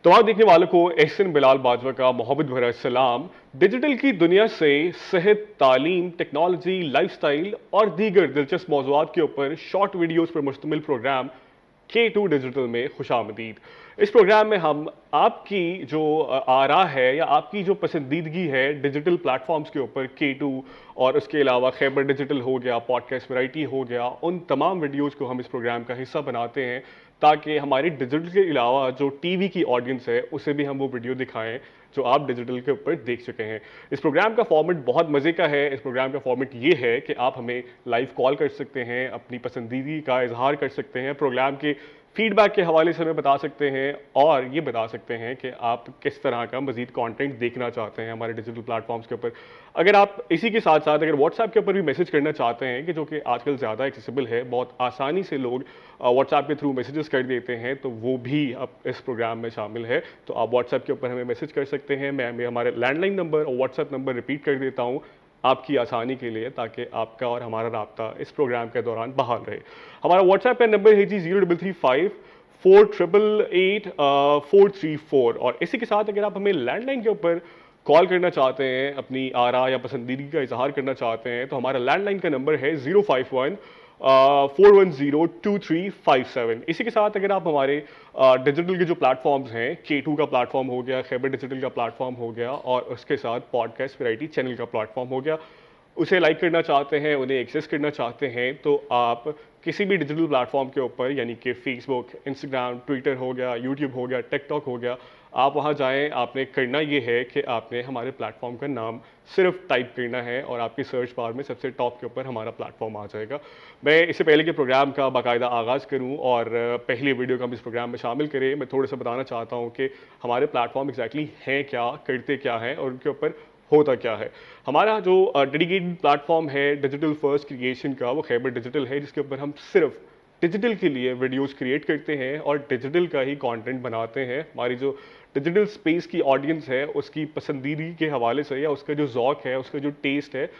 तमाम देखने वालों को एहसन बिलाल बाजवा का मोहब्बत भरा सलाम। डिजिटल की दुनिया से सेहत, तालीम, टेक्नोलॉजी, लाइफस्टाइल और दीगर दिलचस्प मौज़ूआत के ऊपर शॉर्ट वीडियोस पर मुश्तमिल प्रोग्राम K2 डिजिटल में खुशामदीद। इस प्रोग्राम में हम आपकी जो आरा है या आपकी जो पसंदीदगी है डिजिटल प्लेटफॉर्म्स के ऊपर K2 और उसके अलावा खैबर डिजिटल हो गया, पॉडकास्ट वैरायटी हो गया, उन तमाम वीडियोस को हम इस प्रोग्राम का हिस्सा बनाते हैं ताकि हमारी डिजिटल के अलावा जो टीवी की ऑडियंस है उसे भी हम वो वीडियो दिखाएं जो आप डिजिटल के ऊपर देख चुके हैं। इस प्रोग्राम का फॉर्मेट बहुत मज़े का है। इस प्रोग्राम का फॉर्मेट ये है कि आप हमें लाइव कॉल कर सकते हैं, अपनी पसंदीदी का इजहार कर सकते हैं, प्रोग्राम के फीडबैक के हवाले से हमें बता सकते हैं और ये बता सकते हैं कि आप किस तरह का मजीद कंटेंट देखना चाहते हैं हमारे डिजिटल प्लेटफॉर्म्स के ऊपर। अगर आप इसी के साथ साथ अगर व्हाट्सएप के ऊपर भी मैसेज करना चाहते हैं कि जो कि आजकल ज़्यादा एक्सेसिबल है, बहुत आसानी से लोग व्हाट्सएप के थ्रू मैसेजेस कर देते हैं, तो वो भी अब इस प्रोग्राम में शामिल है। तो आप व्हाट्सएप के ऊपर हमें मैसेज कर सकते हैं। मैं हमारे लैंडलाइन नंबर और व्हाट्सएप नंबर रिपीट कर देता हूँ आपकी आसानी के लिए, ताकि आपका और हमारा राब्ता इस प्रोग्राम के दौरान बहाल रहे। हमारा व्हाट्सएप का नंबर है जी 0335488844 और इसी के साथ अगर आप हमें लैंडलाइन के ऊपर कॉल करना चाहते हैं, अपनी आरा या पसंदीदी का इजहार करना चाहते हैं, तो हमारा लैंडलाइन का नंबर है 051 4102357। इसी के साथ अगर आप हमारे डिजिटल के जो प्लेटफॉर्म्स हैं, K2 का प्लेटफॉर्म हो गया, खैबर डिजिटल का प्लेटफॉर्म हो गया और उसके साथ पॉडकास्ट वैरायटी चैनल का प्लेटफॉर्म हो गया, उसे लाइक करना चाहते हैं, उन्हें एक्सेस करना चाहते हैं, तो आप किसी भी डिजिटल प्लेटफॉर्म के ऊपर यानी कि फेसबुक, इंस्टाग्राम, ट्विटर हो गया, यूट्यूब हो गया, टिकटॉक हो गया, आप वहां जाएं। आपने करना ये है कि आपने हमारे प्लेटफॉर्म का नाम सिर्फ टाइप करना है और आपकी सर्च बार में सबसे टॉप के ऊपर हमारा प्लेटफॉर्म आ जाएगा। मैं इससे पहले कि प्रोग्राम का बाकायदा आगाज़ करूं और पहली वीडियो को हम इस प्रोग्राम में शामिल करें, मैं थोड़ा सा बताना चाहता हूं कि हमारे प्लेटफॉर्म एग्जैक्टली हैं क्या, करते क्या हैं और उनके ऊपर होता क्या है। हमारा जो डेडिकेटेड प्लेटफॉर्म है डिजिटल फर्स्ट क्रिएशन का, वो खैबर डिजिटल है, जिसके ऊपर हम सिर्फ डिजिटल के लिए वीडियोस क्रिएट करते हैं और डिजिटल का ही कंटेंट बनाते हैं। हमारी जो डिजिटल स्पेस की ऑडियंस है उसकी पसंदीदी के हवाले से या उसका जो ज़ौक़ है, उसका जो टेस्ट है,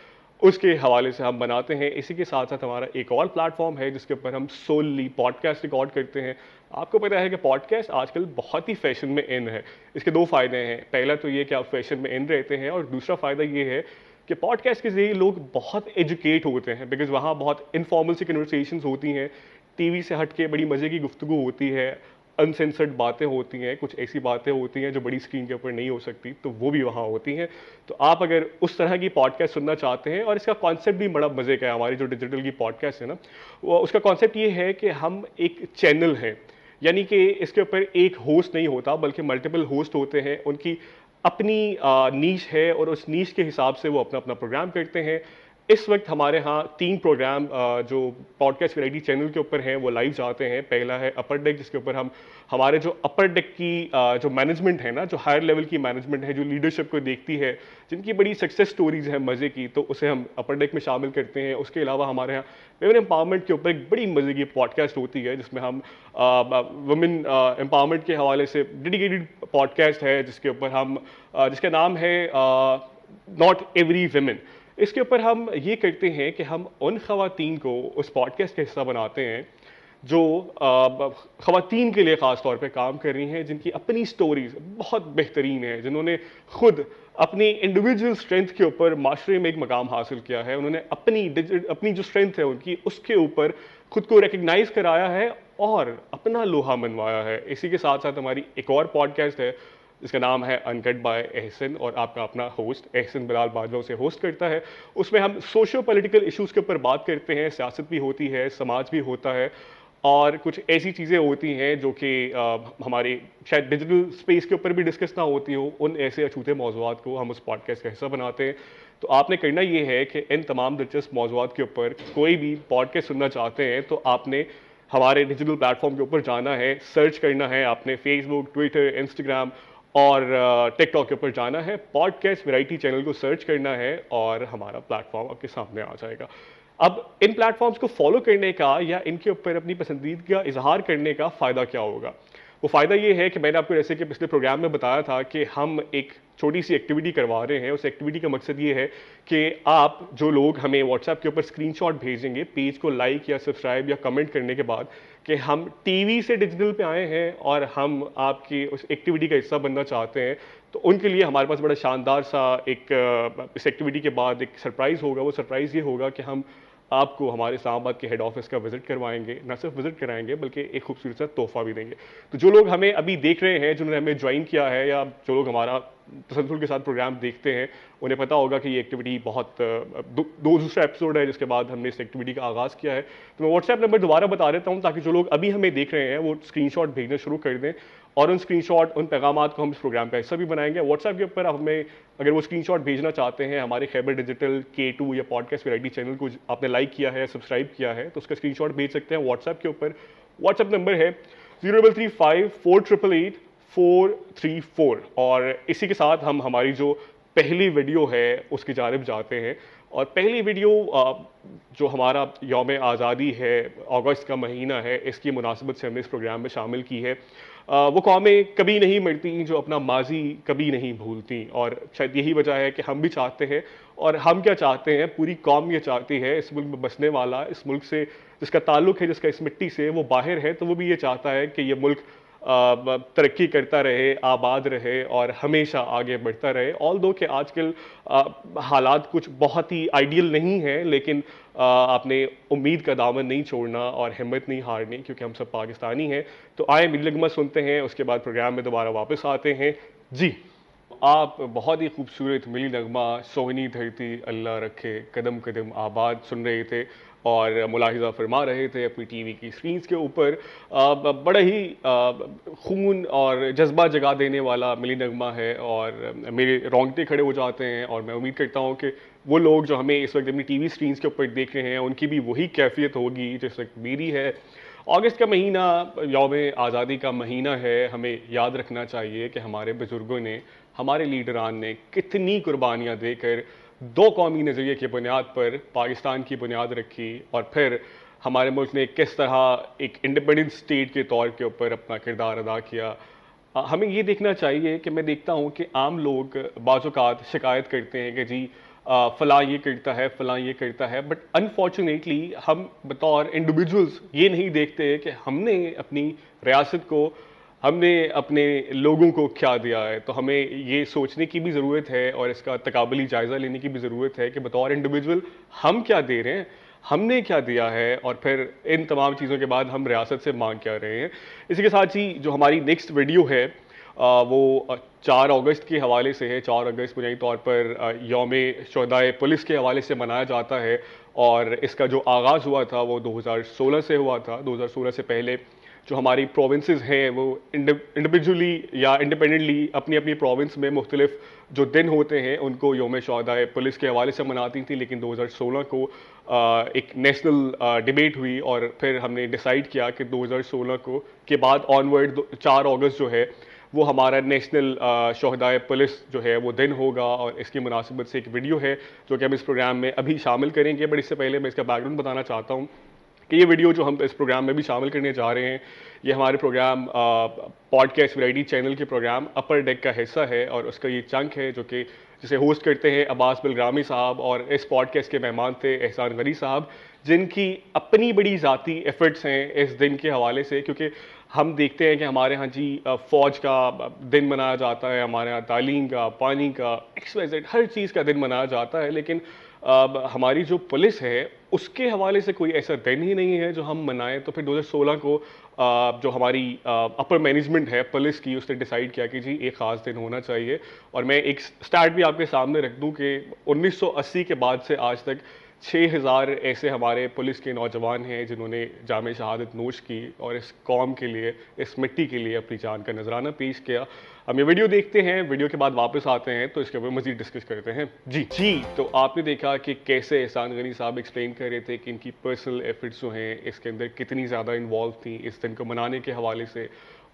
उसके हवाले से हम बनाते हैं। इसी के साथ साथ हमारा एक और प्लेटफॉर्म है जिसके ऊपर हम सोलली पॉडकास्ट रिकॉर्ड करते हैं। आपको पता है कि पॉडकास्ट आजकल बहुत ही फैशन में इन है। इसके दो फ़ायदे हैं। पहला तो ये कि आप फैशन में इन रहते हैं और दूसरा फ़ायदा ये है कि पॉडकास्ट के ज़रिए लोग बहुत एजुकेट होते हैं, बिकॉज़ वहाँ बहुत इनफॉर्मल सी कन्वर्सेशंस होती हैं, टीवी से हट के बड़ी मज़े की गुफ्तगू होती है, अनसेंसर्ड बातें होती हैं, कुछ ऐसी बातें होती हैं जो बड़ी स्क्रीन के ऊपर नहीं हो सकती, तो वो भी वहाँ होती हैं। तो आप अगर उस तरह की पॉडकास्ट सुनना चाहते हैं, और इसका कॉन्सेप्ट भी बड़ा मज़े का है, हमारी जो डिजिटल की पॉडकास्ट है ना, वो उसका कॉन्सेप्ट ये है कि हम एक चैनल हैं, यानी कि इसके ऊपर एक होस्ट नहीं होता बल्कि मल्टीपल होस्ट होते हैं, उनकी अपनी नीश है और उस नीश के हिसाब से वो अपना अपना प्रोग्राम करते हैं। इस वक्त हमारे यहाँ 3 प्रोग्राम जो पॉडकास्ट वैरायटी चैनल के ऊपर हैं वो लाइव जाते हैं। पहला है अपर डेक, जिसके ऊपर हम हमारे जो अपर डेक की जो मैनेजमेंट है ना, जो हायर लेवल की मैनेजमेंट है, जो लीडरशिप को देखती है, जिनकी बड़ी सक्सेस स्टोरीज हैं मज़े की, तो उसे हम अपर डेक में शामिल करते हैं। उसके अलावा हमारे यहाँ वुमेन एम्पावरमेंट के ऊपर एक बड़ी मज़े की पॉडकास्ट होती है जिसमें हम वुमेन एम्पावरमेंट के हवाले से डेडिकेटेड पॉडकास्ट है जिसके ऊपर हम जिसका नाम है नॉट एवरी वुमेन। इसके ऊपर हम ये करते हैं कि हम उन ख़वातीन को उस पॉडकास्ट का हिस्सा बनाते हैं जो ख़वातीन के लिए ख़ास तौर पे काम कर रही हैं, जिनकी अपनी स्टोरीज बहुत बेहतरीन है, जिन्होंने खुद अपनी इंडिविजुअल स्ट्रेंथ के ऊपर माशरे में एक मकाम हासिल किया है, उन्होंने अपनी जो स्ट्रेंथ है उनकी, उसके ऊपर खुद को रिकग्नाइज कराया है और अपना लोहा मनवाया है। इसी के साथ साथ हमारी एक और पॉडकास्ट है जिसका नाम है अनकट बाय एहसन, और आपका अपना होस्ट एहसन बिलाल बाजवा उसे होस्ट करता है। उसमें हम सोशो पॉलिटिकल इश्यूज़ के ऊपर बात करते हैं, सियासत भी होती है, समाज भी होता है और कुछ ऐसी चीज़ें होती हैं जो कि हमारे शायद डिजिटल स्पेस के ऊपर भी डिस्कस ना होती हो, उन ऐसे अछूते मौज़ूआत को हम उस पॉडकास्ट का हिस्सा बनाते हैं। तो आपने करना ये है कि इन तमाम दिलचस्प मौज़ूआत के ऊपर कोई भी पॉडकास्ट सुनना चाहते हैं तो आपने हमारे डिजिटल प्लेटफॉर्म के ऊपर जाना है, सर्च करना है, आपने फेसबुक, ट्विटर, इंस्टाग्राम और टिकटॉक के ऊपर जाना है, पॉडकास्ट वैरायटी चैनल को सर्च करना है और हमारा प्लेटफॉर्म आपके सामने आ जाएगा। अब इन प्लेटफॉर्म्स को फॉलो करने का या इनके ऊपर अपनी पसंदीदा का इजहार करने का फ़ायदा क्या होगा? वो फ़ायदा ये है कि मैंने आपको जैसे कि पिछले प्रोग्राम में बताया था कि हम एक छोटी सी एक्टिविटी करवा रहे हैं। उस एक्टिविटी का मकसद ये है कि आप जो लोग हमें व्हाट्सएप के ऊपर स्क्रीनशॉट भेजेंगे पेज को लाइक या सब्सक्राइब या कमेंट करने के बाद, कि हम टीवी से डिजिटल पे आए हैं और हम आपकी उस एक्टिविटी का हिस्सा बनना चाहते हैं, तो उनके लिए हमारे पास बड़ा शानदार सा एक इस एक्टिविटी के बाद एक सरप्राइज़ होगा। वो सरप्राइज़ ये होगा कि हम आपको हमारे इस्लामाबाद के हेड ऑफिस का विजिट करवाएंगे, ना सिर्फ विजिट कराएंगे बल्कि एक खूबसूरत सा तोहफा भी देंगे। तो जो लोग हमें अभी देख रहे हैं, जिन्होंने हमें ज्वाइन किया है या जो लोग हमारा तसलसल के साथ प्रोग्राम देखते हैं, उन्हें पता होगा कि ये एक्टिविटी बहुत दूसरा एपिसोड है जिसके बाद हमने इस एक्टिविटी का आगाज़ किया है। तो मैं व्हाट्सएप नंबर दोबारा बता देता हूँ ताकि जो लोग अभी हमें देख रहे हैं वो स्क्रीनशॉट भेजना शुरू कर दें, और उन स्क्रीनशॉट उन पैगामात को हम इस प्रोग्राम का हिस्सा भी बनाएंगे। व्हाट्सएप के ऊपर आप हमें अगर वो स्क्रीनशॉट भेजना चाहते हैं, हमारे खैबर डिजिटल K2 या पॉडकास्ट वैरायटी चैनल को आपने लाइक किया है, सब्सक्राइब किया है, तो उसका स्क्रीनशॉट भेज सकते हैं व्हाट्सएप के ऊपर। व्हाट्सएप नंबर है 0335488434, और इसी के साथ हम हमारी जो पहली वीडियो है उसकी जानिब जाते हैं। और पहली वीडियो जो हमारा यौम आज़ादी है, अगस्त का महीना है, इसकी मुनासिबत से हमने इस प्रोग्राम में शामिल की है। वो कौमें कभी नहीं मरती जो अपना माजी कभी नहीं भूलती, और शायद यही वजह है कि हम भी चाहते हैं, और हम क्या चाहते हैं, पूरी कौम ये चाहती है, इस मुल्क में बसने वाला, इस मुल्क से जिसका ताल्लुक़ है, जिसका इस मिट्टी से वो बाहर है, तो वो भी ये चाहता है कि ये मुल्क तरक्की करता रहे, आबाद रहे और हमेशा आगे बढ़ता रहे। ऑल्दो कि आजकल हालात कुछ बहुत ही आइडियल नहीं है, लेकिन आपने उम्मीद का दामन नहीं छोड़ना और हिम्मत नहीं हारनी, क्योंकि हम सब पाकिस्तानी हैं। तो आए मिली नगमा सुनते हैं, उसके बाद प्रोग्राम में दोबारा वापस आते हैं। जी, आप बहुत ही खूबसूरत मिली नगमा सोहनी धरती अल्लाह रखे कदम कदम आबाद सुन रहे थे और मुलाहिज़ा फरमा रहे थे अपनी टीवी की स्क्रीन्स के ऊपर। बड़ा ही खून और जज्बा जगा देने वाला मिली नगमा है, और मेरे रोंगटे खड़े हो जाते हैं, और मैं उम्मीद करता हूँ कि वो लोग जो हमें इस वक्त अपनी टीवी स्क्रीन्स के ऊपर देख रहे हैं उनकी भी वही कैफियत होगी जिस वक्त मेरी है। अगस्त का महीना यौम आज़ादी का महीना है। हमें याद रखना चाहिए कि हमारे बुज़ुर्गों ने, हमारे लीडरान ने कितनी कुर्बानियाँ देकर दो कौमी नज़रिए की बुनियाद पर पाकिस्तान की बुनियाद रखी, और फिर हमारे मुल्क ने किस तरह एक इंडिपेंडेंट स्टेट के तौर के ऊपर अपना किरदार अदा किया। हमें ये देखना चाहिए कि मैं देखता हूँ कि आम लोग बाज़-औक़ात शिकायत करते हैं कि जी फ़लाँ ये करता है, फ़लाँ ये करता है, बट अनफॉर्चुनेटली हम बतौर इंडिविजुअल्स ये नहीं देखते कि हमने अपनी रियासत को, हमने अपने लोगों को क्या दिया है। तो हमें ये सोचने की भी ज़रूरत है और इसका तकाबली जायज़ा लेने की भी ज़रूरत है कि बतौर इंडिविजुअल हम क्या दे रहे हैं, हमने क्या दिया है, और फिर इन तमाम चीज़ों के बाद हम रियासत से मांग क्या रहे हैं। इसी के साथ ही जो हमारी नेक्स्ट वीडियो है वो 4 अगस्त के हवाले से है। 4 अगस्त बुनियादी तौर पर यौम शुहदाए पुलिस के हवाले से मनाया जाता है, और इसका जो आगाज़ हुआ था वो 2016 से हुआ था। 2016 से पहले जो हमारी प्रोविंसेस हैं वो इंडिविजुअली या इंडिपेंडेंटली अपनी अपनी प्रोविंस में मुख्तलिफ जो दिन होते हैं उनको यौम शुहदाए पुलिस के हवाले से मनाती थी, लेकिन 2016 को एक नेशनल डिबेट हुई, और फिर हमने डिसाइड किया कि 2016 को के बाद ऑनवर्ड 4 अगस्त जो है वो हमारा नेशनल शुहदाए पुलिस जो है वो दिन होगा, और इसकी मुनासिबत से एक वीडियो है जो कि हम इस प्रोग्राम में अभी शामिल करेंगे। बट इससे पहले मैं इसका बैकग्राउंड बताना चाहता हूँ कि ये वीडियो जो हम इस प्रोग्राम में भी शामिल करने जा रहे हैं, ये हमारे प्रोग्राम पॉडकास्ट वैरायटी चैनल के प्रोग्राम अपर डेक का हिस्सा है, और उसका ये चंक है जो कि जिसे होस्ट करते हैं अब्बास बिलग्रामी साहब, और इस पॉडकास्ट के मेहमान थे एहसान गनी साहब, जिनकी अपनी बड़ी ज़ाती एफर्ट्स हैं इस दिन के हवाले से। क्योंकि हम देखते हैं कि हमारे यहाँ जी फ़ौज का दिन मनाया जाता है, हमारे यहाँ तालीम का, पानी का, XYZ हर चीज़ का दिन मनाया जाता है, लेकिन हमारी जो पुलिस है उसके हवाले से कोई ऐसा दिन ही नहीं है जो हम मनाएं। तो फिर 2016 को जो हमारी अपर मैनेजमेंट है पुलिस की, उसने डिसाइड किया कि जी एक ख़ास दिन होना चाहिए। और मैं एक स्टार्ट भी आपके सामने रख दूं कि 1980 के बाद से आज तक 6000 ऐसे हमारे पुलिस के नौजवान हैं जिन्होंने जाम शहादत नोश की और इस कौम के लिए, इस मिट्टी के लिए अपनी जान का नजराना पेश किया। हम ये वीडियो देखते हैं, वीडियो के बाद वापस आते हैं तो इसके ऊपर मजीद डिस्कस करते हैं। जी, तो आपने देखा कि कैसे एहसान गनी साहब एक्सप्लेन कर रहे थे कि इनकी पर्सनल एफर्ट्स जो हैं इसके अंदर कितनी ज़्यादा इन्वॉल्व थी इस दिन को मनाने के हवाले से।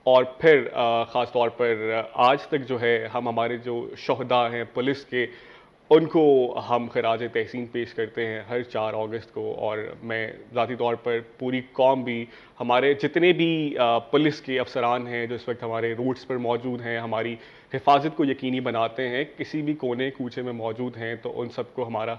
और फिर ख़ास तौर पर आज तक जो है हम हमारे जो शहदा हैं पुलिस के, उनको हम खराज तहसीन पेश करते हैं हर 4 अगस्त को। और मैं ज़ाती तौर पर पूरी कौम भी, हमारे जितने भी पुलिस के अफसरान हैं जो इस वक्त हमारे रूट्स पर मौजूद हैं, हमारी हिफाजत को यकीनी बनाते हैं, किसी भी कोने कूचे में मौजूद हैं, तो उन सबको हमारा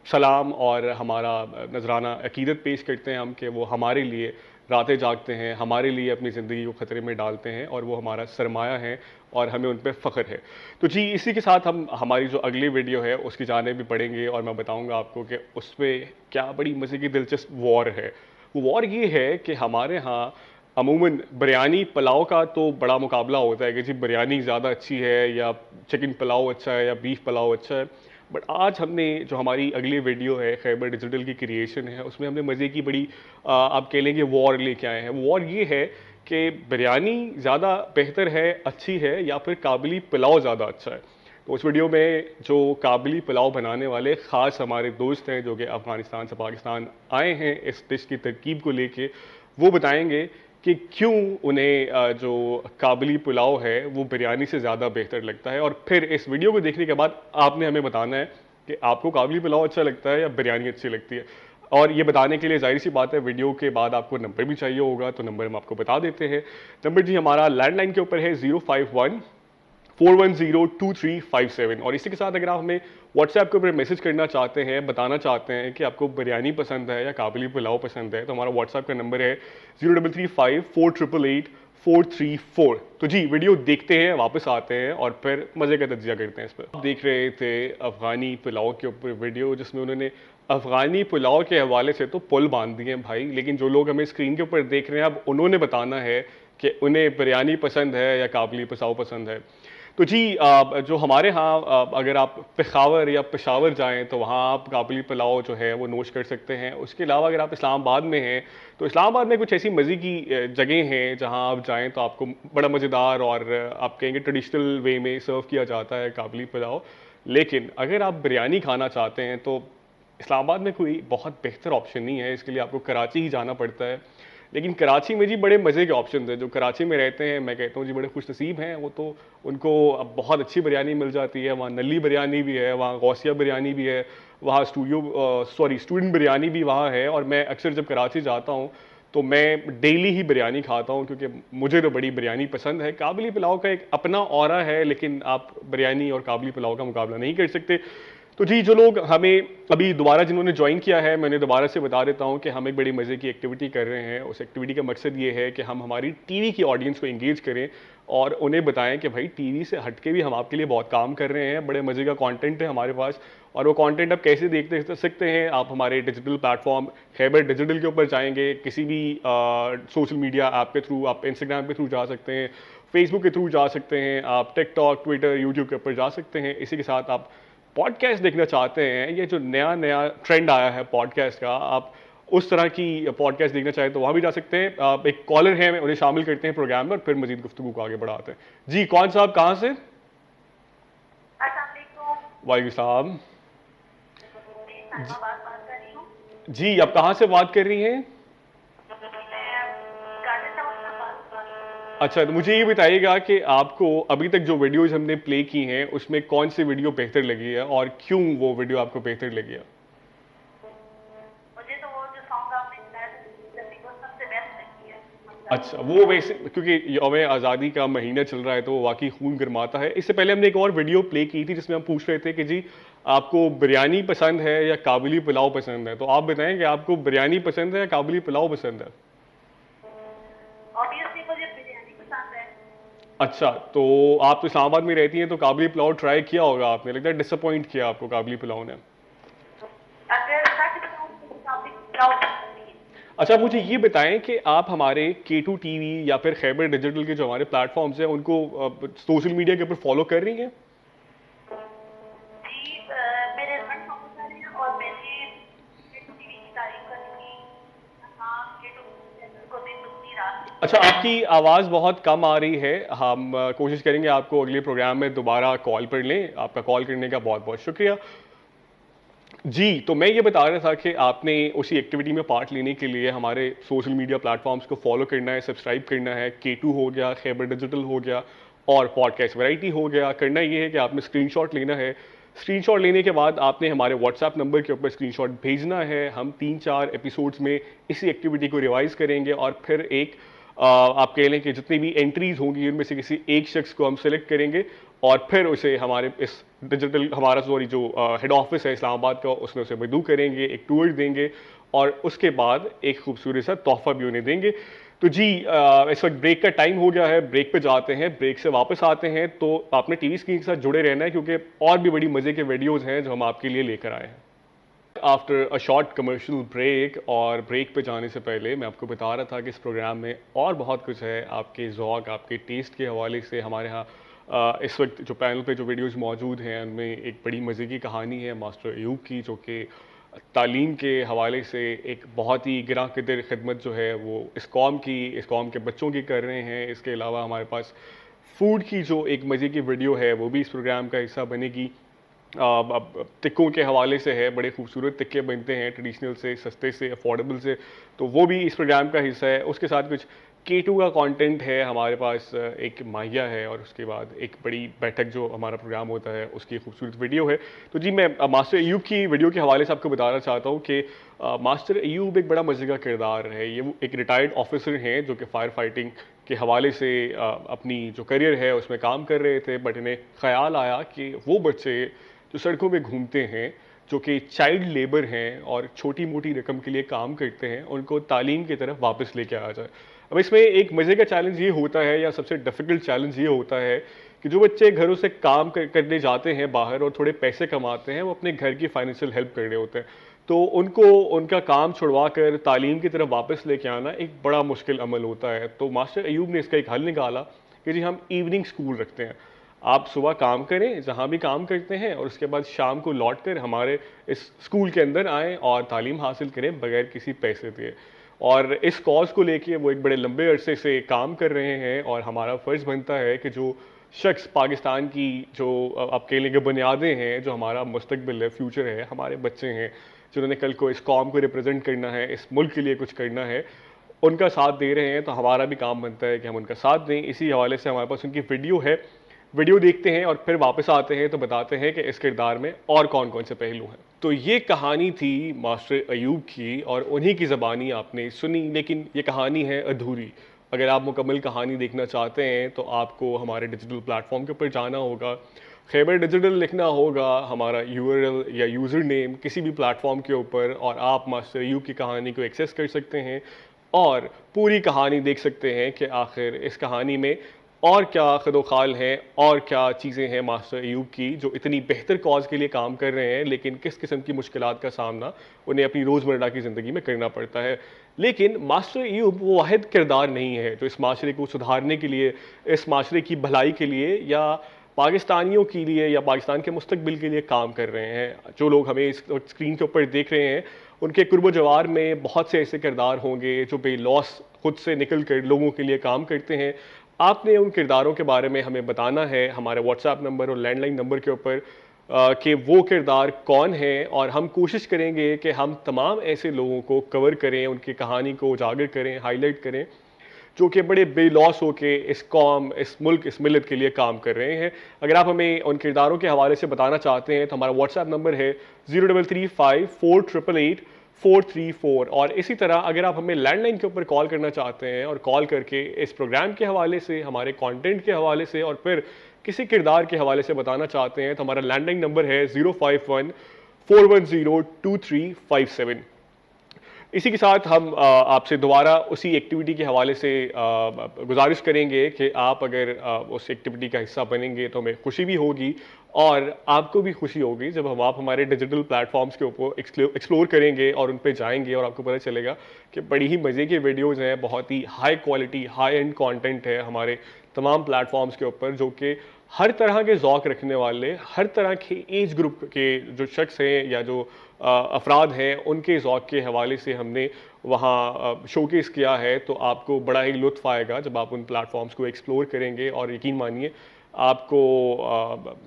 सलाम और हमारा नजराना अकीदत पेश करते हैं हम कि वो हमारे लिए रातें जागते हैं, हमारे लिए अपनी ज़िंदगी को ख़तरे में डालते हैं और वो हमारा सरमाया है और हमें उन पर फ़ख्र है। तो जी, इसी के साथ हम हमारी जो अगली वीडियो है उसकी जाने भी पढ़ेंगे और मैं बताऊंगा आपको कि उसमें क्या बड़ी मज़े की दिलचस्प वॉर है। वो वॉर ये है कि हमारे यहाँ अमूमन बिरयानी पुलाव का तो बड़ा मुकाबला होता है कि जी बिरयानी ज़्यादा अच्छी है या चिकन पुलाव अच्छा है या बीफ पुलाव अच्छा है। बट आज हमने जो हमारी अगली वीडियो है खैबर डिजिटल की क्रिएशन है, उसमें हमने मज़े की बड़ी आप कह लेंगे वॉर लेके आए हैं। वॉर ये है कि बिरयानी ज़्यादा बेहतर है, अच्छी है, या फिर काबली पुलाव ज़्यादा अच्छा है। तो उस वीडियो में जो काबली पुलाव बनाने वाले ख़ास हमारे दोस्त हैं जो कि अफ़गानिस्तान से पाकिस्तान आए हैं इस डिश की तरकीब को लेके, वो बताएंगे कि क्यों उन्हें जो काबली पुलाव है वो बिरयानी से ज़्यादा बेहतर लगता है। और फिर इस वीडियो को देखने के बाद आपने हमें बताना है कि आपको काबली पुलाव अच्छा लगता है या बिरयानी अच्छी लगती है। और ये बताने के लिए जाहिर सी बात है वीडियो के बाद आपको नंबर भी चाहिए होगा, तो नंबर हम आपको बता देते हैं। नंबर जी हमारा लैंडलाइन के ऊपर है 051-410-2357। और इसी के साथ अगर आप हमें व्हाट्सएप के ऊपर मैसेज करना चाहते हैं, बताना चाहते हैं कि आपको बिरयानी पसंद है या काबली पुलाव पसंद है, तो हमारा व्हाट्सएप का नंबर है 0335-488-884। तो जी वीडियो देखते हैं, वापस आते हैं और फिर मज़े का तजिया करते हैं इस पर। आप देख रहे थे अफ़गानी पुलाव के ऊपर वीडियो, जिसमें उन्होंने अफ़गानी पुलाव के हवाले से तो पुल बांध दिए हैं भाई, लेकिन जो लोग हमें स्क्रीन के ऊपर देख रहे हैं अब उन्होंने बताना है कि उन्हें बिरयानी पसंद है या काबली पुलाव पसंद है। तो जी जो हमारे यहाँ अगर आप पेशावर या पेशावर जाएं तो वहाँ आप काबली पुलाव जो है वो नोश कर सकते हैं। उसके अलावा अगर आप इस्लामाबाद में हैं तो इस्लामाबाद में कुछ ऐसी मज़े की जगह हैं जहाँ आप जाएं तो आपको बड़ा मज़ेदार और आप कहेंगे ट्रेडिशनल वे में सर्व किया जाता है काबली पुलाव। लेकिन अगर आप बिरयानी खाना चाहते हैं तो इस्लामाबाद में कोई बहुत बेहतर ऑप्शन नहीं है, इसके लिए आपको कराची ही जाना पड़ता है। लेकिन कराची में जी बड़े मज़े के ऑप्शन हैं। जो कराची में रहते हैं मैं कहता हूँ जी बड़े खुश नसीब हैं वो, तो उनको अब बहुत अच्छी बिरयानी मिल जाती है। वहाँ नली बिरयानी भी है, वहाँ गौसिया बिरयानी भी है, वहाँ स्टूडेंट बिरयानी भी वहाँ है। और मैं अक्सर जब कराची जाता हूँ तो मैं डेली ही बिरयानी खाता हूँ क्योंकि मुझे तो बड़ी बिरयानी पसंद है। काबली पुलाव का एक अपना ऑरा है, लेकिन आप बिरयानी और काबली पुलाव का मुकाबला नहीं कर सकते। तो जी जो लोग हमें अभी दोबारा जिन्होंने ज्वाइन किया है, मैंने दोबारा से बता देता हूं कि हम एक बड़ी मज़े की एक्टिविटी कर रहे हैं। उस एक्टिविटी का मकसद ये है कि हम हमारी टीवी की ऑडियंस को एंगेज करें और उन्हें बताएं कि भाई टीवी से हटके भी हम आपके लिए बहुत काम कर रहे हैं, बड़े मज़े का कंटेंट है हमारे पास। और वो कंटेंट आप कैसे देखते सकते हैं, आप हमारे डिजिटल प्लेटफॉर्म खैबर डिजिटल के ऊपर जाएंगे, किसी भी सोशल मीडिया ऐप के थ्रू, आप इंस्टाग्राम के थ्रू जा सकते हैं, फेसबुक के थ्रू जा सकते हैं, आप टिकटॉक, ट्विटर, यूट्यूब के ऊपर जा सकते हैं। इसी के साथ आप पॉडकास्ट देखना चाहते हैं, ये जो नया नया ट्रेंड आया है पॉडकास्ट का, आप उस तरह की पॉडकास्ट देखना चाहें तो वहाँ भी जा सकते हैं। आप एक कॉलर है, उन्हें शामिल करते हैं प्रोग्राम में और फिर मजीद गुफ्तगू को आगे बढ़ाते हैं। जी कौन साहब कहाँ से? वालेकुम सलाम। जी आप कहाँ से बात कर रही हैं? अच्छा, तो मुझे ये बताइएगा कि आपको अभी तक जो वीडियोज हमने प्ले की हैं उसमें कौन सी वीडियो बेहतर लगी है और क्यों वो वीडियो आपको बेहतर लगी है? मुझे तो वो जो सॉन्ग आपने गाया वो सबसे बेस्ट लगी है। अच्छा, वो वैसे क्योंकि यौम आज़ादी का महीना चल रहा है तो वो वाकई खून गर्माता है। इससे पहले हमने एक और वीडियो प्ले की थी जिसमें हम पूछ रहे थे कि जी आपको बिरयानी पसंद है या काबुली पुलाव पसंद है, तो आप बताएं कि आपको बिरयानी पसंद है या काबुली पुलाव पसंद है? ऑब्वियसली मुझे बिरयानी पसंद है। अच्छा, तो आप तो इस्लामाबाद में रहती हैं तो काबुली पुलाव ट्राई किया होगा आपने, लगता है डिसअपॉइंट किया आपको काबुली पुलाव ने। अगर सच बताऊं तो काबुली पुलाव पसंद नहीं है। अच्छा, मुझे ये बताएं कि आप हमारे K2 टीवी या फिर खैबर डिजिटल के जो हमारे प्लेटफॉर्म्स हैं उनको सोशल मीडिया के ऊपर फॉलो कर रही हैं? जी मेरे हस्बैंड फॉलो कर रहे हैं और मैंने K2 टीवी की तारीफ करूंगी। हाँ, K2 चैनल को दिन दुगनी रात। अच्छा, आपकी आवाज़ बहुत कम आ रही है। हम कोशिश करेंगे आपको अगले प्रोग्राम में दोबारा कॉल पर लें। आपका कॉल करने का बहुत बहुत शुक्रिया। जी, तो मैं ये बता रहा था कि आपने उसी एक्टिविटी में पार्ट लेने के लिए हमारे सोशल मीडिया प्लेटफॉर्म्स को फॉलो करना है, सब्सक्राइब करना है। K2 हो गया, खैबर डिजिटल हो गया और पॉडकास्ट वैरायटी हो गया। करना ये है कि आपने स्क्रीनशॉट लेना है स्क्रीनशॉट लेने के बाद आपने हमारे व्हाट्सएप नंबर के ऊपर स्क्रीनशॉट भेजना है। हम 3-4 एपिसोड्स में इसी एक्टिविटी को रिवाइज करेंगे और फिर एक आप कह लें कि जितनी भी एंट्रीज होंगी उनमें से किसी एक शख्स को हम सेलेक्ट करेंगे और फिर उसे हमारे इस डिजिटल हमारा सॉरी जो हेड ऑफिस है इस्लामाबाद का, उसमें उसे मदऊ करेंगे, एक टूर देंगे और उसके बाद एक खूबसूरत सा तोहफा भी उन्हें देंगे। तो जी इस वक्त ब्रेक का टाइम हो गया है, ब्रेक पे जाते हैं, ब्रेक से वापस आते हैं। तो आपने टीवी स्क्रीन के साथ जुड़े रहना है क्योंकि और भी बड़ी मज़े के वीडियोज़ हैं जो हम आपके लिए लेकर आए हैं। After a short commercial break, और ब्रेक पे जाने से पहले मैं आपको बता रहा था कि इस प्रोग्राम में और बहुत कुछ है आपके ज़ौक़, आपके टेस्ट के हवाले से। हमारे यहाँ इस वक्त जो पैनल पे जो वीडियोस मौजूद हैं उनमें एक बड़ी मज़े की कहानी है मास्टर अयूब की, जो कि तालीम के हवाले से एक बहुत ही गिरां कदर खिदमत जो है वो इस कौम के बच्चों की कर रहे हैं। इसके अलावा हमारे पास फूड की जो एक मज़े की वीडियो है वो भी इस प्रोग्राम का हिस्सा बनेगी। अब टिक्कों के हवाले से है, बड़े खूबसूरत टिक्के बनते हैं ट्रेडिशनल से, सस्ते से, अफोर्डेबल से, तो वो भी इस प्रोग्राम का हिस्सा है। उसके साथ कुछ K2 का कंटेंट है हमारे पास, एक माहिया है और उसके बाद एक बड़ी बैठक जो हमारा प्रोग्राम होता है उसकी खूबसूरत वीडियो है। तो जी मैं मास्टर अयूब की वीडियो के हवाले से आपको बताना चाहता हूँ कि मास्टर अयूब एक बड़ा मज़े का किरदार है। ये वो एक रिटायर्ड ऑफिसर हैं जो कि फायर फाइटिंग के हवाले से अपनी जो करियर है उसमें काम कर रहे थे, बट इन्हें ख्याल आया कि वो बच्चे जो सड़कों पे घूमते हैं, जो कि चाइल्ड लेबर हैं और छोटी मोटी रकम के लिए काम करते हैं, उनको तालीम की तरफ वापस लेके आया जाए। अब इसमें एक मज़े का चैलेंज ये होता है, या सबसे डिफ़िकल्ट चैलेंज ये होता है कि जो बच्चे घरों से काम करने जाते हैं बाहर और थोड़े पैसे कमाते हैं, वो अपने घर की फाइनेंशियल हेल्प कर रहे होते हैं। तो उनको उनका काम छुड़वा कर तालीम की तरफ वापस लेके आना एक बड़ा मुश्किल अमल होता है। तो मास्टर अयूब ने इसका एक हल निकाला कि जी हम इवनिंग स्कूल रखते हैं। आप सुबह काम करें जहाँ भी काम करते हैं और उसके बाद शाम को लौट कर हमारे इस स्कूल के अंदर आएँ और तालीम हासिल करें बगैर किसी पैसे दिए। और इस कॉज़ को लेके वो एक बड़े लंबे अरसे से काम कर रहे हैं और हमारा फ़र्ज़ बनता है कि जो शख्स पाकिस्तान की जो आप कह लेंगे बुनियादें हैं, जो हमारा मुस्तकबिल है, फ्यूचर है, हमारे बच्चे हैं जिन्होंने कल को इस कौम को रिप्रेजेंट करना है, इस मुल्क के लिए कुछ करना है, उनका साथ दे रहे हैं, तो हमारा भी काम बनता है कि हम उनका साथ दें। इसी हवाले से हमारे पास उनकी वीडियो है, वीडियो देखते हैं और फिर वापस आते हैं तो बताते हैं कि इस किरदार में और कौन कौन से पहलू हैं। तो ये कहानी थी मास्टर अयूब की और उन्हीं की ज़बानी आपने सुनी, लेकिन ये कहानी है अधूरी। अगर आप मुकम्मल कहानी देखना चाहते हैं तो आपको हमारे डिजिटल प्लेटफॉर्म के ऊपर जाना होगा, खैबर डिजिटल लिखना होगा, हमारा URL या यूज़र नेम किसी भी प्लेटफॉर्म के ऊपर, और आप मास्टर अयूब की कहानी को एक्सेस कर सकते हैं और पूरी कहानी देख सकते हैं कि आखिर इस कहानी में और क्या खदोखाल हैं और क्या चीज़ें हैं मास्टर अयूब की जो इतनी बेहतर कॉज के लिए काम कर रहे हैं, लेकिन किस किस्म की मुश्किलात का सामना उन्हें अपनी रोज़मर्रा की ज़िंदगी में करना पड़ता है। लेकिन मास्टर अयूब वो वाहिद किरदार नहीं है जो इस माशरे को सुधारने के लिए, इस माशरे की भलाई के लिए या पाकिस्तानियों के लिए या पाकिस्तान के मुस्तकबिल के लिए काम कर रहे हैं। जो लोग हमें इस स्क्रीन के ऊपर देख रहे हैं उनके कुर्ब जवार में बहुत से ऐसे किरदार होंगे जो बेलौस खुद से निकल कर लोगों के लिए काम करते हैं। आपने उन किरदारों के बारे में हमें बताना है हमारे व्हाट्सएप नंबर और लैंडलाइन नंबर के ऊपर कि वो किरदार कौन है, और हम कोशिश करेंगे कि हम तमाम ऐसे लोगों को कवर करें, उनकी कहानी को उजागर करें, हाईलाइट करें, जो कि बड़े बेलौस होके इस कौम, इस मुल्क, इस मिलत के लिए काम कर रहे हैं। अगर आप हमें उन किरदारों के हवाले से बताना चाहते हैं तो हमारा व्हाट्सएप नंबर है 0335488434, और इसी तरह अगर आप हमें लैंडलाइन के ऊपर कॉल करना चाहते हैं और कॉल करके इस प्रोग्राम के हवाले से, हमारे कंटेंट के हवाले से और फिर किसी किरदार के हवाले से बताना चाहते हैं तो हमारा लैंडलाइन नंबर है 051-410-2357। इसी के साथ हम आपसे दोबारा उसी एक्टिविटी के हवाले से गुजारिश करेंगे कि आप अगर उस एक्टिविटी का हिस्सा बनेंगे तो हमें खुशी भी होगी और आपको भी खुशी होगी जब आप हमारे डिजिटल प्लेटफॉर्म्स के ऊपर एक्सप्लोर करेंगे और उन पे जाएंगे और आपको पता चलेगा कि बड़ी ही मज़े की वीडियोस हैं, बहुत ही high quality, high end content है हमारे तमाम प्लेटफॉर्म्स के ऊपर, जो कि हर तरह के ज़ौक़ रखने वाले, हर तरह के एज ग्रुप के जो शख्स हैं या जो अफराद हैं उनके ज़ौक़ के हवाले से हमने वहाँ शोकेस किया है। तो आपको बड़ा ही लुत्फ़ आएगा जब आप उन प्लेटफॉर्म्स को एक्सप्लोर करेंगे, और यकीन मानिए आपको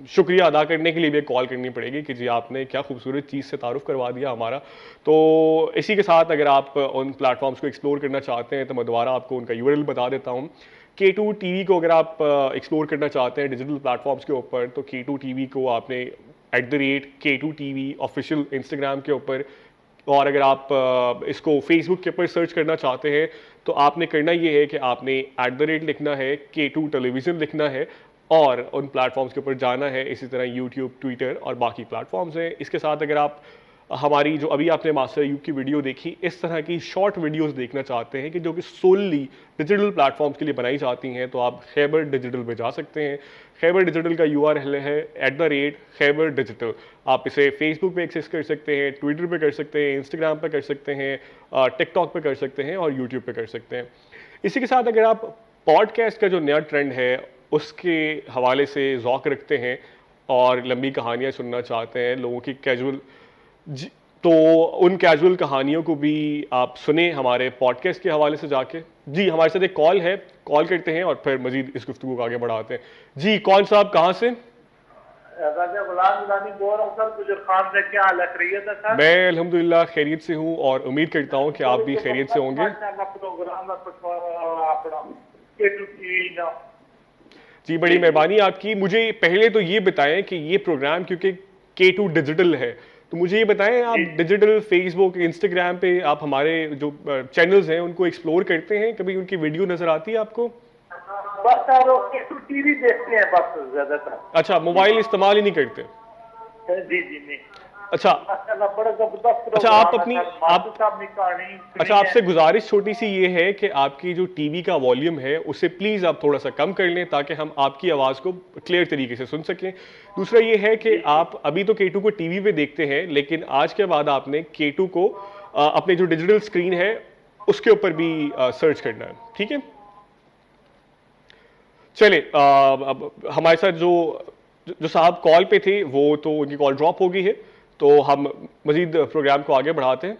शुक्रिया अदा करने के लिए भी कॉल करनी पड़ेगी कि जी आपने क्या खूबसूरत चीज़ से तारुफ़ करवा दिया हमारा। तो इसी के साथ अगर आप उन प्लेटफॉर्म्स को एक्सप्लोर करना चाहते हैं तो मैं दोबारा आपको उनका URL बता देता हूँ। K2 TV को अगर आप एक्सप्लोर करना चाहते हैं डिजिटल प्लेटफॉर्म्स के ऊपर, तो K2 TV को आपने @K2TV ऑफिशियल इंस्टाग्राम के ऊपर। और अगर आप इसको फेसबुक के ऊपर सर्च करना चाहते हैं तो आपने करना ये है कि आपने लिखना है, K2 टेलीविज़न लिखना है और उन प्लेटफॉर्म्स के ऊपर जाना है। इसी तरह यूट्यूब, ट्विटर और बाकी प्लेटफॉर्म्स हैं। इसके साथ अगर आप हमारी जो अभी आपने मास्टर यूब की वीडियो देखी, इस तरह की शॉर्ट वीडियोस देखना चाहते हैं कि जो कि सोलली डिजिटल प्लेटफॉर्म्स के लिए बनाई जाती हैं, तो आप खैबर डिजिटल पे जा सकते हैं। खैबर डिजिटल का URL है @खैबर डिजिटल। आप इसे फेसबुक पे एक्सेस कर सकते हैं, ट्विटर पे कर सकते हैं, इंस्टाग्राम पे कर सकते हैं, टिकटॉक पे कर सकते हैं और यूट्यूब पे कर सकते हैं। इसी के साथ अगर आप पॉडकास्ट का जो नया ट्रेंड है उसके हवाले से ज़ौक़ रखते हैं और लंबी कहानियाँ सुनना चाहते हैं लोगों की कैजुअल जी, तो उन कैजुअल कहानियों को भी आप सुने हमारे पॉडकास्ट के हवाले से जाके। जी, हमारे साथ एक कॉल है, कॉल करते हैं और फिर मजीद इस गुफ्तगू को आगे बढ़ाते हैं। जी, कौन साहब कहाँ से? राजा गुलाम गिलानी बोल रहा हूँ सर, गुजर खान से। क्या हाल है, खैरियत है सर? मैं अल्हम्दुलिल्लाह खैरियत से हूँ और उम्मीद करता हूँ कि आप भी खैरियत से होंगे। जी, बड़ी मेहरबानी आपकी। मुझे पहले तो ये बताएं कि ये प्रोग्राम क्योंकि K2 डिजिटल है, तो मुझे ये बताएं आप डिजिटल फेसबुक, इंस्टाग्राम पे आप हमारे जो चैनल्स हैं उनको एक्सप्लोर करते हैं, कभी उनकी वीडियो नजर आती है आपको? बस सर वो K2 टीवी देखते हैं बस ज्यादातर। अच्छा, मोबाइल इस्तेमाल ही नहीं करते? जी जी नहीं। अच्छा, बड़ा जबरदस्त। अच्छा आप अपनी अच्छा, आपसे गुजारिश छोटी सी ये है कि आपकी जो टीवी का वॉल्यूम है उसे प्लीज़ आप थोड़ा सा कम कर लें ताकि हम आपकी आवाज़ को क्लियर तरीके से सुन सकें। दूसरा ये है कि आप अभी तो K2 को टीवी पे देखते हैं, लेकिन आज के बाद आपने K2 को अपने जो डिजिटल स्क्रीन है उसके ऊपर भी सर्च करना है, ठीक है? चले, अब हमारे साथ जो साहब कॉल पे थे वो तो उनकी कॉल ड्रॉप हो गई है, तो हम मजीद प्रोग्राम को आगे बढ़ाते हैं।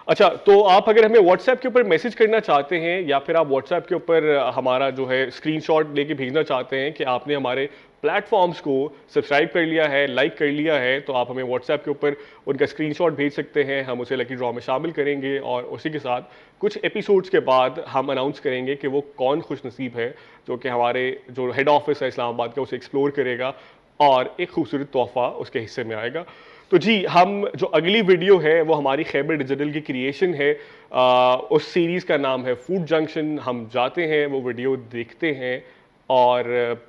अच्छा, तो आप अगर हमें व्हाट्सएप के ऊपर मैसेज करना चाहते हैं या फिर आप व्हाट्सएप के ऊपर हमारा जो है स्क्रीनशॉट लेके भेजना चाहते हैं कि आपने हमारे प्लेटफॉर्म्स को सब्सक्राइब कर लिया है, लाइक कर लिया है, तो आप हमें व्हाट्सएप के ऊपर उनका स्क्रीनशॉट भेज सकते हैं। हम उसे लकी ड्रॉ में शामिल करेंगे और उसी के साथ कुछ एपिसोड्स के बाद हम अनाउंस करेंगे कि वो कौन खुशनसीब है जो कि हमारे जो हेड ऑफिस है इस्लामाबाद का उसे एक्सप्लोर करेगा और एक खूबसूरत तोहफा उसके हिस्से में आएगा। तो जी, हम जो अगली वीडियो है वो हमारी खैबर डिजिटल की क्रिएशन है। उस सीरीज़ का नाम है फूड जंक्शन। हम जाते हैं, वो वीडियो देखते हैं और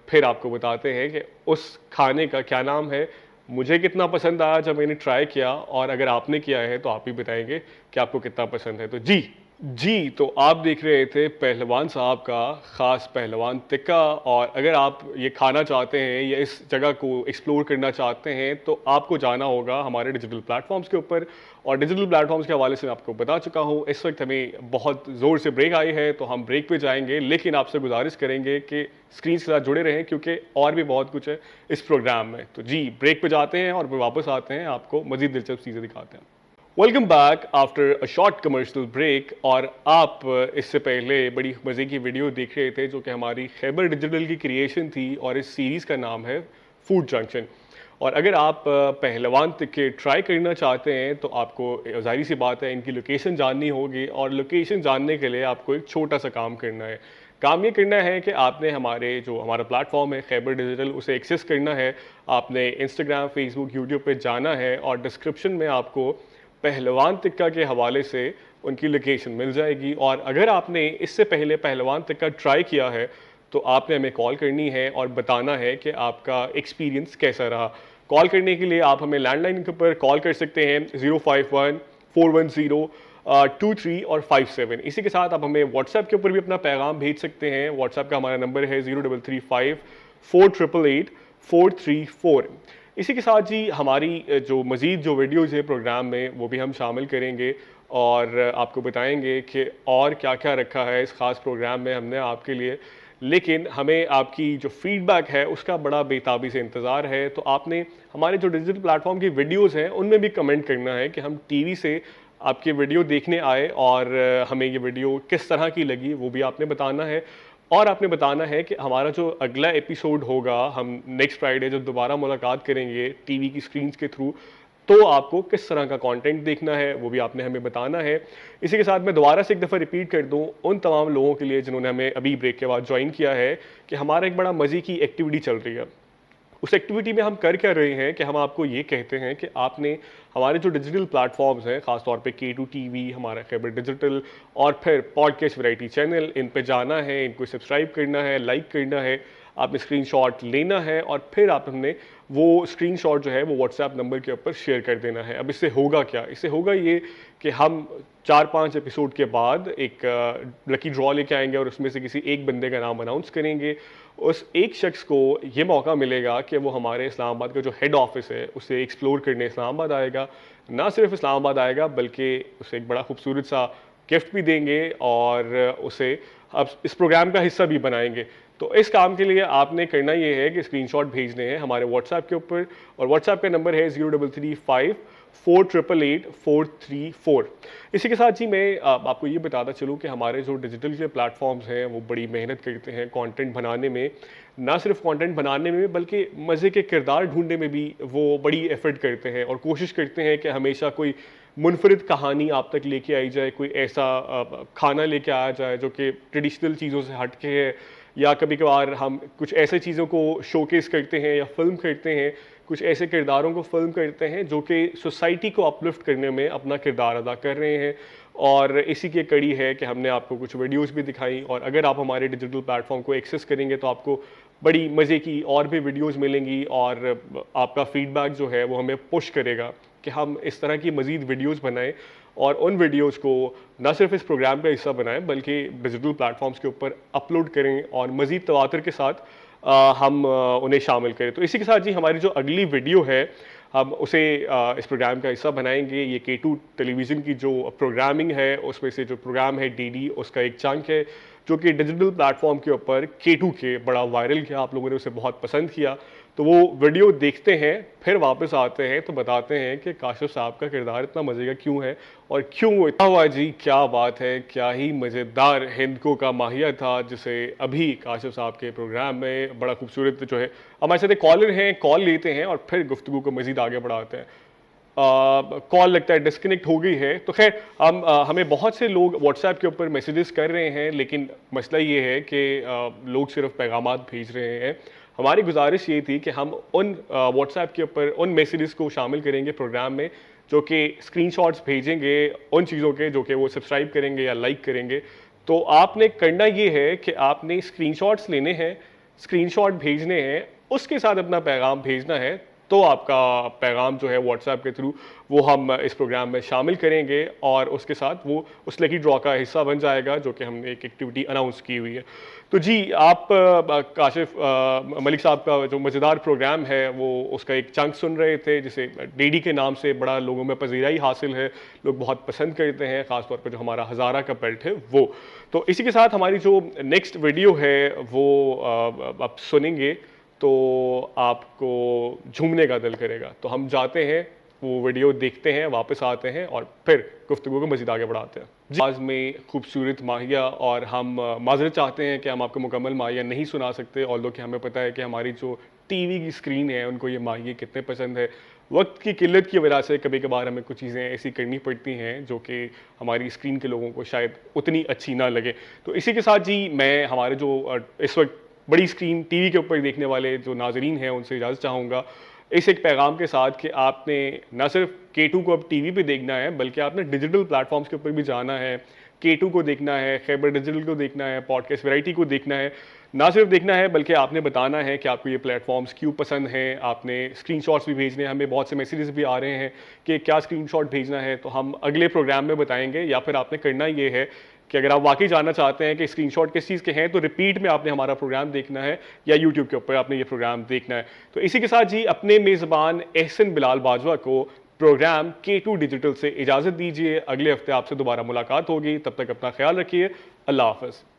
फिर आपको बताते हैं कि उस खाने का क्या नाम है, मुझे कितना पसंद आया जब मैंने ट्राई किया, और अगर आपने किया है तो आप भी बताएंगे कि आपको कितना पसंद है। तो जी, तो आप देख रहे थे पहलवान साहब का ख़ास पहलवान टिक्का। और अगर आप ये खाना चाहते हैं या इस जगह को एक्सप्लोर करना चाहते हैं तो आपको जाना होगा हमारे डिजिटल प्लेटफॉर्म्स के ऊपर। और डिजिटल प्लेटफॉर्म्स के हवाले से मैं आपको बता चुका हूँ। इस वक्त हमें बहुत ज़ोर से ब्रेक आई है तो हम ब्रेक पे जाएंगे, लेकिन आपसे गुजारिश करेंगे कि स्क्रीन के साथ जुड़े रहें क्योंकि और भी बहुत कुछ है इस प्रोग्राम में। तो जी, ब्रेक पे जाते हैं और फिर वापस आते हैं, आपको मज़ीद दिलचस्प चीज़ें दिखाते हैं। Welcome back after a short commercial break. और आप इससे पहले बड़ी मज़े की वीडियो देख रहे थे जो कि हमारी खैबर डिजिटल की क्रिएशन थी और इस सीरीज़ का नाम है फूड जंक्शन। और अगर आप पहलवान टिक्के ट्राई करना चाहते हैं तो आपको ज़ाहिर सी बात है इनकी लोकेशन जाननी होगी, और लोकेशन जानने के लिए आपको एक छोटा सा काम करना है। काम ये करना है कि आपने हमारा प्लेटफॉर्म है खैबर डिजिटल, उसे एक्सेस करना है। आपने इंस्टाग्राम, फेसबुक, यूट्यूब पे जाना है और डिस्क्रिप्शन में आपको पहलवान टिक्का के हवाले से उनकी लोकेशन मिल जाएगी। और अगर आपने इससे पहले पहलवान टिक्का ट्राई किया है तो आपने हमें कॉल करनी है और बताना है कि आपका एक्सपीरियंस कैसा रहा। कॉल करने के लिए आप हमें लैंडलाइन के ऊपर कॉल कर सकते हैं 051-410-23 और 57। इसी के साथ आप हमें व्हाट्सएप के ऊपर भी अपना पैगाम भेज सकते हैं। व्हाट्सएप का हमारा नंबर है 0335-488-434। इसी के साथ जी, हमारी जो मज़ीद जो वीडियोज़ है प्रोग्राम में वो भी हम शामिल करेंगे और आपको बताएंगे कि और क्या क्या रखा है इस ख़ास प्रोग्राम में हमने आपके लिए। लेकिन हमें आपकी जो फीडबैक है उसका बड़ा बेताबी से इंतज़ार है। तो आपने हमारे जो डिजिटल प्लेटफॉर्म की वीडियोज़ हैं उनमें भी कमेंट करना है कि हम टीवी से आपके वीडियो देखने आए और हमें ये वीडियो किस तरह की लगी, वो भी आपने बताना है। और आपने बताना है कि हमारा जो अगला एपिसोड होगा, हम नेक्स्ट फ्राइडे जब दोबारा मुलाकात करेंगे टीवी की स्क्रीन्स के थ्रू, तो आपको किस तरह का कंटेंट देखना है वो भी आपने हमें बताना है। इसी के साथ मैं दोबारा से एक दफ़ा रिपीट कर दूं उन तमाम लोगों के लिए जिन्होंने हमें अभी ब्रेक के बाद ज्वाइन किया है कि हमारा एक बड़ा मज़े की एक्टिविटी चल रही है। उस एक्टिविटी में हम कर क्या रहे हैं कि हम आपको ये कहते हैं कि आपने हमारे जो डिजिटल प्लेटफॉर्म्स हैं, ख़ासतौर पे K2 TV, हमारा खैबर डिजिटल और फिर पॉडकास्ट वैरायटी चैनल, इन पे जाना है, इनको सब्सक्राइब करना है, लाइक करना है, आपने स्क्रीनशॉट लेना है और फिर आप हमने वो स्क्रीनशॉट जो है वो व्हाट्सएप नंबर के ऊपर शेयर कर देना है। अब इससे होगा क्या? इससे होगा ये कि हम 4-5 एपिसोड के बाद एक लकी ड्रॉ लेके आएंगे और उसमें से किसी एक बंदे का नाम अनाउंस करेंगे। उस एक शख्स को ये मौका मिलेगा कि वो हमारे इस्लामाबाद का जो हेड ऑफिस है उसे एक्सप्लोर करने इस्लामाबाद आएगा। ना सिर्फ इस्लामाबाद आएगा बल्कि उसे एक बड़ा खूबसूरत सा गिफ्ट भी देंगे और उसे अब इस प्रोग्राम का हिस्सा भी बनाएंगे। तो इस काम के लिए आपने करना ये है कि स्क्रीनशॉट भेजने हैं हमारे व्हाट्सएप के ऊपर और व्हाट्सएप का नंबर है 0335488844। इसी के साथ जी मैं आपको ये बताता चलूँ कि हमारे जो डिजिटल के प्लेटफॉर्म्स हैं वो बड़ी मेहनत करते हैं कंटेंट बनाने में। ना सिर्फ कंटेंट बनाने में बल्कि मज़े के किरदार ढूंढने में भी वो बड़ी एफर्ट करते हैं और कोशिश करते हैं कि हमेशा कोई मुनफरिद कहानी आप तक लेके आई जाए, कोई ऐसा खाना लेके आया जाए जो कि ट्रेडिशनल चीज़ों से हट के है, या कभी कभार हम कुछ ऐसे चीज़ों को शोकेस करते हैं या फिल्म करते हैं, कुछ ऐसे किरदारों को फिल्म करते हैं जो कि सोसाइटी को अपलिफ्ट करने में अपना किरदार अदा कर रहे हैं। और इसी की कड़ी है कि हमने आपको कुछ वीडियोस भी दिखाई और अगर आप हमारे डिजिटल प्लेटफॉर्म को एक्सेस करेंगे तो आपको बड़ी मज़े की और भी वीडियोस मिलेंगी और आपका फीडबैक जो है वो हमें पुश करेगा कि हम इस तरह की मज़ीद वीडियोस बनाएं और उन वीडियोस को न सिर्फ इस प्रोग्राम का हिस्सा बनाएं बल्कि डिजिटल प्लेटफॉर्म्स के ऊपर अपलोड करें और मज़ीद तवातर के साथ हम उन्हें शामिल करें। तो इसी के साथ जी हमारी जो अगली वीडियो है हम उसे इस प्रोग्राम का हिस्सा बनाएंगे। ये K2 टेलीविज़न की जो प्रोग्रामिंग है उसमें से जो प्रोग्राम है DD उसका एक चंक है जो कि डिजिटल प्लेटफॉर्म के ऊपर K2 के बड़ा वायरल किया, आप लोगों ने उसे बहुत पसंद किया। तो वो वीडियो देखते हैं फिर वापस आते हैं तो बताते हैं कि काशिफ साहब का किरदार इतना मज़े का क्यों है और क्यों इतना हुआ जी। क्या बात है, क्या ही मज़ेदार हिंदको का माहिया था जिसे अभी काशिफ साहब के प्रोग्राम में बड़ा खूबसूरत जो है। हमारे साथ एक कॉलर हैं, कॉल लेते हैं और फिर गुफ्तगू को मज़ीद आगे बढ़ाते हैं। कॉल लगता है डिस्कनेक्ट हो गई है। तो खैर हमें बहुत से लोग व्हाट्सएप के ऊपर मैसेजेस कर रहे हैं लेकिन मसला ये है कि लोग सिर्फ पैगामात भेज रहे हैं। हमारी गुजारिश ये थी कि हम उन व्हाट्सएप के ऊपर उन मैसेजेस को शामिल करेंगे प्रोग्राम में जो कि स्क्रीनशॉट्स भेजेंगे उन चीज़ों के जो कि वो सब्सक्राइब करेंगे या लाइक करेंगे। तो आपने करना ये है कि आपने स्क्रीनशॉट्स लेने हैं, स्क्रीनशॉट भेजने हैं, उसके साथ अपना पैगाम भेजना है तो आपका पैगाम जो है व्हाट्सएप के थ्रू वो हम इस प्रोग्राम में शामिल करेंगे और उसके साथ वो उस लकी ड्रॉ का हिस्सा बन जाएगा जो कि हमने एक एक्टिविटी अनाउंस की हुई है। तो जी आप काशिफ मलिक साहब का जो मज़ेदार प्रोग्राम है वो उसका एक चंक सुन रहे थे जिसे DD के नाम से बड़ा लोगों में पजीराई हासिल है, लोग बहुत पसंद करते हैं, ख़ासतौर पर जो हमारा हज़ारा का बेल्ट है वो। तो इसी के साथ हमारी जो नेक्स्ट वीडियो है वो आप सुनेंगे तो आपको झूमने का दिल करेगा। तो हम जाते हैं, वो वीडियो देखते हैं, वापस आते हैं और फिर गुफ्तगू को मज़ीद आगे बढ़ाते हैं। आज में खूबसूरत माहिया और हम माजरत चाहते हैं कि हम आपको मुकम्मल माहिया नहीं सुना सकते ऑल्दो कि हमें पता है कि हमारी जो TV की स्क्रीन है उनको ये माहिया कितने पसंद है। वक्त की किल्लत की वजह से कभी कभार हमें कुछ चीज़ें ऐसी करनी पड़ती हैं जो कि हमारी स्क्रीन के लोगों को शायद उतनी अच्छी ना लगे। तो इसी के साथ जी मैं हमारे जो इस वक्त बड़ी स्क्रीन TV के ऊपर देखने वाले जो नाजरीन हैं उनसे इजाज़त चाहूँगा इस एक पैगाम के साथ कि आपने न सिर्फ K2 को अब TV पे देखना है बल्कि आपने डिजिटल प्लेटफॉर्म्स के ऊपर भी जाना है, K2 को देखना है, खैबर डिजिटल को देखना है, पॉडकास्ट वैरायटी को देखना है। ना सिर्फ देखना है बल्कि आपने बताना है कि आपको ये प्लेटफॉर्म्स क्यों पसंद हैं। आपने स्क्रीनशॉट्स भी भेजने हैं, हमें बहुत से मैसेजेस भी आ रहे हैं कि क्या स्क्रीनशॉट भेजना है, तो हम अगले प्रोग्राम में बताएंगे। या फिर आपने करना ये है कि अगर आप वाकई जानना चाहते हैं कि स्क्रीनशॉट किस चीज़ के हैं तो रिपीट में आपने हमारा प्रोग्राम देखना है या यूट्यूब के ऊपर आपने ये प्रोग्राम देखना है। तो इसी के साथ जी अपने मेज़बान एहसन बिलाल बाजवा को प्रोग्राम K2 डिजिटल से इजाज़त दीजिए। अगले हफ्ते आपसे दोबारा मुलाकात होगी, तब तक अपना ख्याल रखिए। अल्लाह हाफ़िज़।